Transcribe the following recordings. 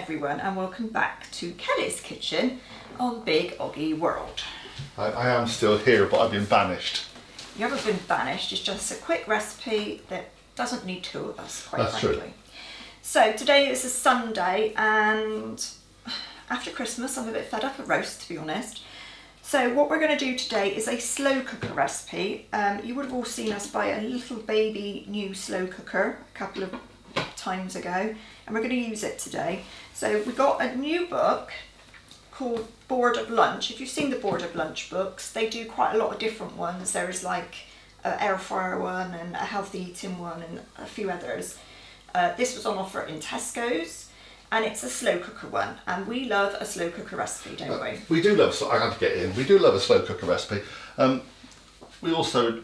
everyone, and welcome back to Kelly's Kitchen on Big OGGIE World. I am still here, but I've been banished. You haven't been banished, it's just a quick recipe that doesn't need two of us, quite That's frankly. true. So today is a Sunday, and after Christmas I'm a bit fed up of roast, to be honest. So what we're going to do today is a slow cooker recipe. You would have all seen us buy a little baby new slow cooker a couple of times ago, and we're going to use it today. So we got a new book called Board of Lunch. If you've seen the Board of Lunch books, they do quite a lot of different ones. There's like an air fryer one and a healthy eating one and a few others. This was on offer in Tesco's, and it's a slow cooker one, and we love a slow cooker recipe, don't we? We do love, I have to get in, we do love a slow cooker recipe. We also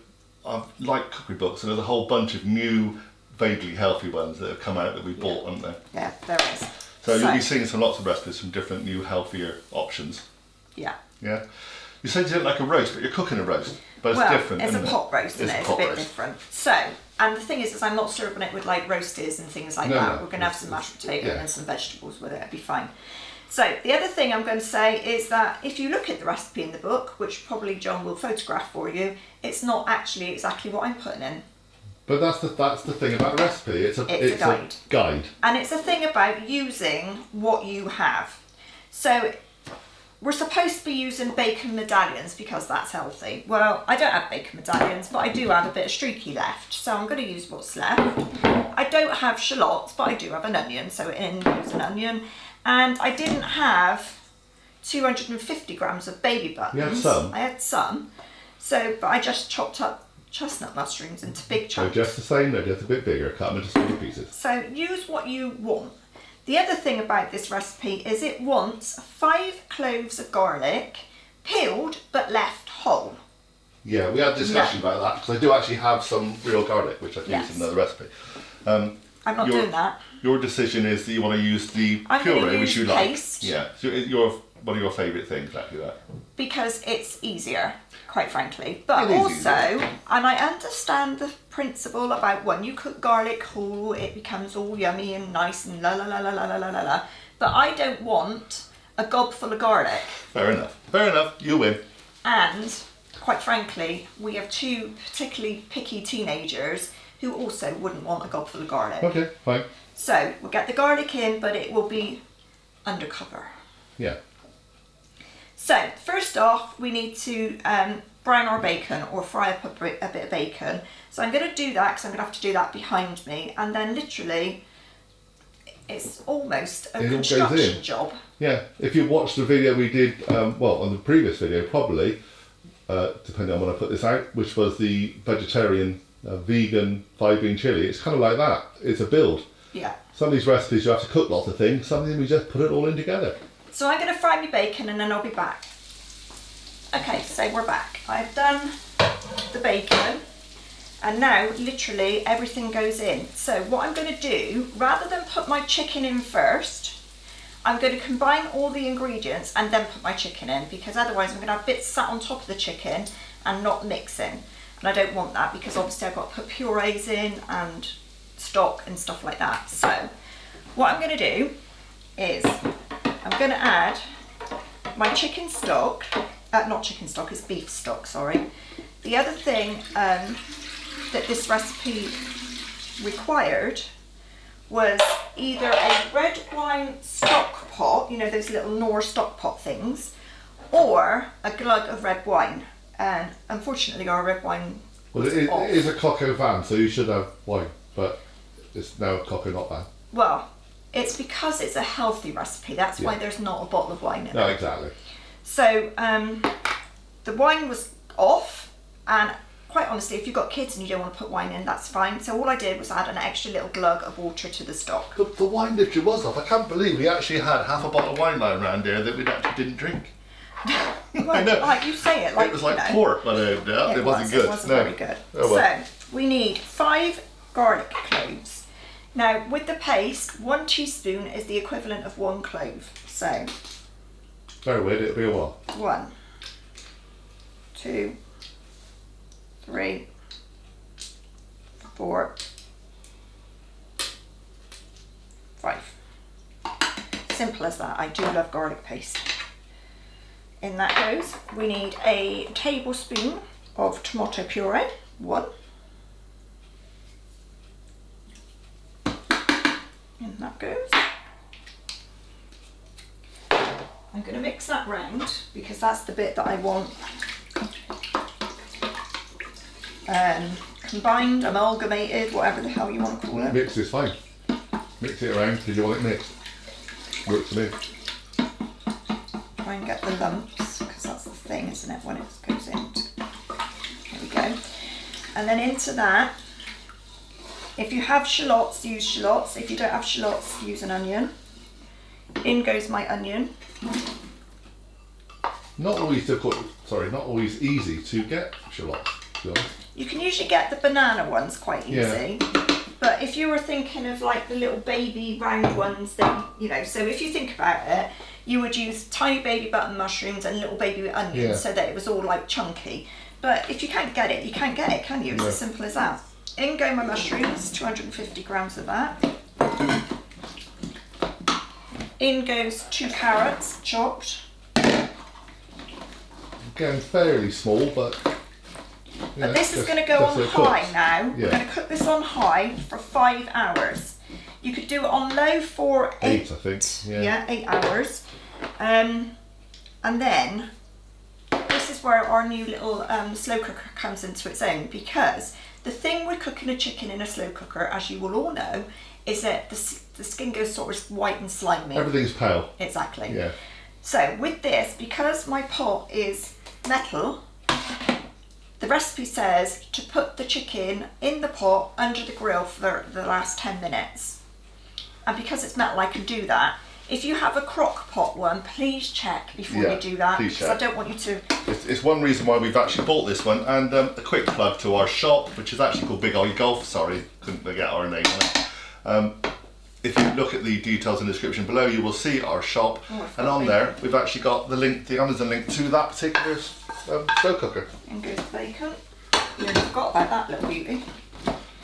like cookery books, and there's a whole bunch of new vaguely healthy ones that have come out that we bought, haven't there? Yeah, there is. So you'll be seeing some lots of recipes from different new healthier options. Yeah. Yeah. You said you don't like a roast, but you're cooking a roast. But it's different. It's a pot roast, isn't it? It's a bit roast. different. So, and the thing is I'm not serving it with like roasties and things like that. We're going to have some mashed potato and some vegetables with it. It'll be fine. So the other thing I'm going to say is that if you look at the recipe in the book, which probably John will photograph for you, it's not actually exactly what I'm putting in. But that's the thing about a recipe. It's a guide. And it's a thing about using what you have. So we're supposed to be using bacon medallions because that's healthy. Well, I don't have bacon medallions, but I do have a bit of streaky left, so I'm going to use what's left. I don't have shallots, but I do have an onion, so in use an onion. And I didn't have 250 grams of baby buttons. You had some? I had some. So, but I just chopped up chestnut mushrooms into big chunks. So just the same, they're just a bit bigger, cut them into smaller pieces. So use what you want. The other thing about this recipe is it wants 5 cloves of garlic, peeled but left whole. Yeah, we had a discussion about that, because I do actually have some real garlic, which I've used in another recipe. I'm not doing that. Your decision is that you want to use the puree, which you paste. like. Yeah, so one of your favourite things, actually, that. Because it's easier, quite frankly. But also, and I understand the principle about when you cook garlic whole, it becomes all yummy and nice and la la la la la la la la la. But I don't want a gob full of garlic. Fair enough. Fair enough. You win. And quite frankly, we have 2 particularly picky teenagers who also wouldn't want a gob full of garlic. Okay, fine. So we'll get the garlic in, but it will be undercover. Yeah. So first off, we need to brown our bacon or fry up a bit of bacon. So I'm going to do that because I'm going to have to do that behind me, and then literally it's almost a construction job. Yeah, if you watched the video we did, on the previous video probably, depending on when I put this out, which was the vegetarian, vegan 5-bean chili, it's kind of like that. It's a build. Yeah. Some of these recipes you have to cook lots of things, some of them we just put it all in together. So I'm going to fry my bacon and then I'll be back. Okay, so we're back. I've done the bacon and now literally everything goes in. So what I'm going to do, rather than put my chicken in first, I'm going to combine all the ingredients and then put my chicken in, because otherwise I'm going to have bits sat on top of the chicken and not mixing. And I don't want that, because obviously I've got to put purees in and stock and stuff like that. So what I'm going to do is I'm going to add my chicken stock, not chicken stock, it's beef stock, sorry. The other thing that this recipe required was either a red wine stock pot, you know, those little Knorr stock pot things, or a glug of red wine. And unfortunately our red wine was off. It is a Coco van, so you should have wine, but it's now a Coco not van. Well, it's because it's a healthy recipe, that's why there's not a bottle of wine in it. No, exactly. So the wine was off, and quite honestly, if you've got kids and you don't want to put wine in, that's fine. So all I did was add an extra little glug of water to the stock. The wine literally was off. I can't believe we actually had half a bottle of wine lying around there that we actually didn't drink. Well, I know. like you say it, like it was like pork, but it wasn't good. It wasn't very good. Oh, well. So we need 5 garlic cloves. Now with the paste, 1 teaspoon is the equivalent of 1 clove. So very weird, it'll be a while. 1, 2, 3, 4, 5. simple as that. I do love garlic paste. In that goes. We need a tablespoon of tomato puree, 1. In that goes. I'm going to mix that round because that's the bit that I want combined, amalgamated, whatever the hell you want to call it. Mix is fine. Mix it around because you want it mixed. Works for me. Try and get the lumps because that's the thing, isn't it, when it goes in. There we go. And then into that, if you have shallots, use shallots. If you don't have shallots, use an onion. In goes my onion. Not always difficult, not always easy to get shallots, to be honest. You can usually get the banana ones quite easy. Yeah. But if you were thinking of like the little baby round ones, then, you know, so if you think about it, you would use tiny baby button mushrooms and little baby onions so that it was all like chunky. But if you can't get it, you can't get it, can you? It's as simple as that. In go my mushrooms, 250 grams of that. In goes 2 carrots, chopped. Again, fairly small, but... But this is going to go on high now. Yeah. We're going to cook this on high for 5 hours. You could do it on low for 8, I think. Yeah, 8 hours. And then this is where our new little slow cooker comes into its own, because the thing with cooking a chicken in a slow cooker, as you will all know, is that the skin goes sort of white and slimy. Everything's pale. Exactly. Yeah. So with this, because my pot is metal, the recipe says to put the chicken in the pot under the grill for the last 10 minutes. And because it's metal, I can do that. If you have a crock pot one, please check before you do that, because I don't want you to... It's one reason why we've actually bought this one. And a quick plug to our shop, which is actually called Big Eye Golf. Sorry, couldn't get our name on it. If you look at the details in the description below, you will see our shop. And on there, we've actually got the link, the Amazon link to that particular slow cooker. And goes the bacon. You nearly forgot about that little beauty.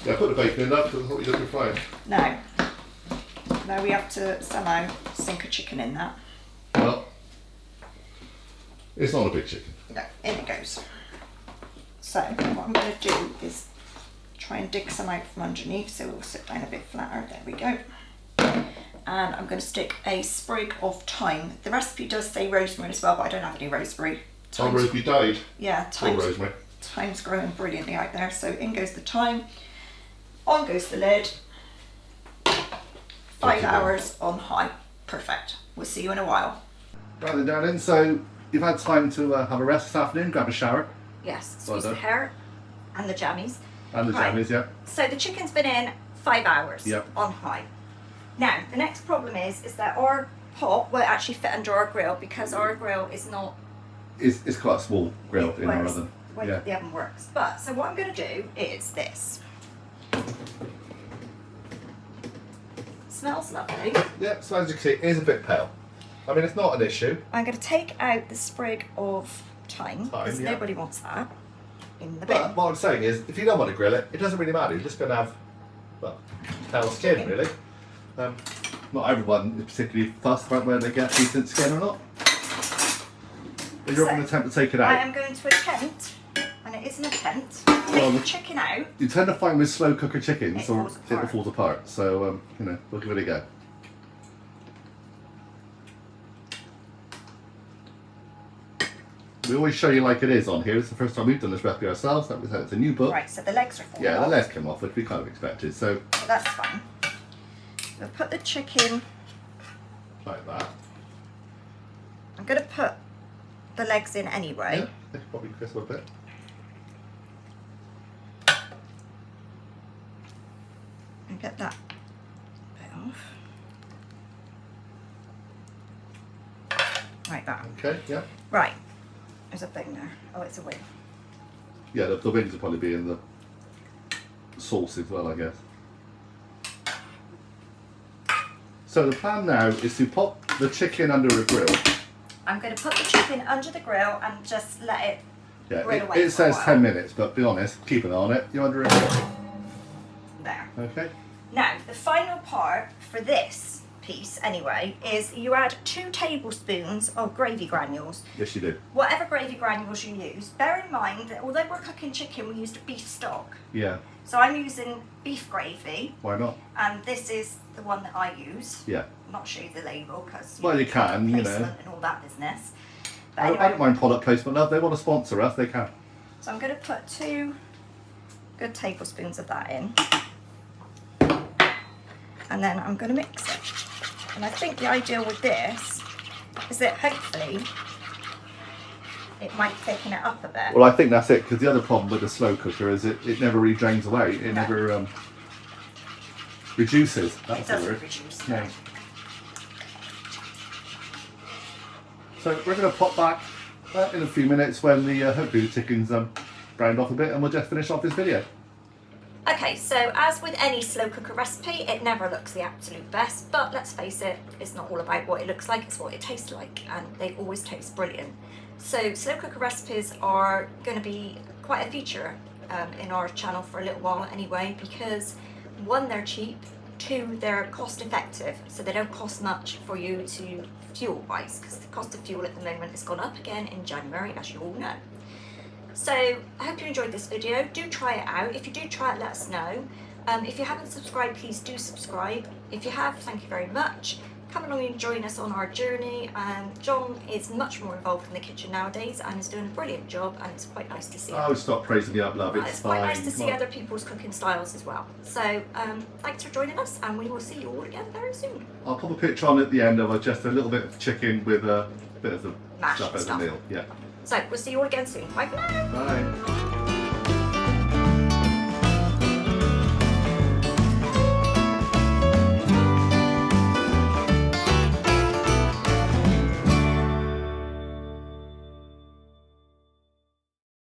Yeah, put the bacon in that because I thought you looked fine. Now we have to somehow sink a chicken in that. Well, it's not a big chicken. No, in it goes. So what I'm going to do is try and dig some out from underneath so we'll sit down a bit flatter. There we go. And I'm going to stick a sprig of thyme. The recipe does say rosemary as well, but I don't have any rosemary. Oh, rosemary died? Yeah, rosemary. Thyme's growing brilliantly out there. So in goes the thyme, on goes the lid. 5 hours on high. Perfect. We'll see you in a while. Right then, darling. So you've had time to have a rest this afternoon, grab a shower. Yes, squeeze the hair and the jammies. And the jammies, yeah. So the chicken's been in 5 hours on high. Now, the next problem is that our pot will actually fit under our grill because our grill is not... It's quite a small grill in our oven. The oven works. But, so what I'm going to do is this. Smells lovely. Yeah, so as you can see, it is a bit pale. I mean, it's not an issue. I'm going to take out the sprig of thyme because nobody wants that in the bin. But what I'm saying is, if you don't want to grill it, it doesn't really matter. You're just going to have, well, pale skin, really. Not everyone is particularly fussed about whether they get decent skin or not. But you're going to attempt to take it out. I am going to attempt, and it is an attempt, to take the chicken out. You tend to find with slow cooker chickens, it falls apart. So, you know, we'll give it a go. We always show you like it is on here. It's the first time we've done this recipe ourselves. That was it's a new book. Right, so the legs are falling off. Yeah, the legs came off, which we kind of expected. So that's fine. We'll put the chicken like that. I'm going to put the legs in anyway. Yeah, they could probably crisp a bit. And get that bit off. Like that. Okay, yeah. Right. There's a thing there. Oh, it's a wing. Yeah, the wings will probably be in the sauce as well, I guess. So the plan now is to pop the chicken under a grill. I'm going to put the chicken under the grill and just let it grill away. It says 10 minutes, but be honest, keep an eye on it. You're under a grill. There. Okay. Now, the final part for this piece anyway is you add 2 tablespoons of gravy granules. Yes, you do. Whatever gravy granules you use. Bear in mind that although we're cooking chicken, we used beef stock. Yeah. So I'm using beef gravy. Why not? And this is the one that I use. Yeah. I'm not show you the label because Well, you can, you know. And all that business. But I don't mind product placement, love. They want to sponsor us, they can. So I'm going to put 2 good tablespoons of that in. And then I'm going to mix it. And I think the idea with this is that hopefully it might thicken it up a bit. Well, I think that's it, because the other problem with the slow cooker is it never really drains away. It never reduces. That's it doesn't the word. reduce. No. So we're going to pop back in a few minutes when the hopefully the chicken's browned off a bit, and we'll just finish off this video. Okay, so as with any slow cooker recipe, it never looks the absolute best, but let's face it, it's not all about what it looks like, it's what it tastes like, and they always taste brilliant. So slow cooker recipes are going to be quite a feature in our channel for a little while anyway, because 1, they're cheap, 2, they're cost effective, so they don't cost much for you to fuel wise, because the cost of fuel at the moment has gone up again in January, as you all know. So I hope you enjoyed this video. Do try it out. If you do try it, let us know. If you haven't subscribed, please do subscribe. If you have, thank you very much. Come along and join us on our journey. John is much more involved in the kitchen nowadays and is doing a brilliant job, and it's quite nice to see. Oh, stop praising me up, love. It's quite nice to see other people's cooking styles as well. So thanks for joining us, and we will see you all again very soon. I'll pop a picture on at the end of just a little bit of chicken with a bit of the Mash stuff as a stuff. meal. Yeah. So we'll see you all again soon. Bye for now. Bye.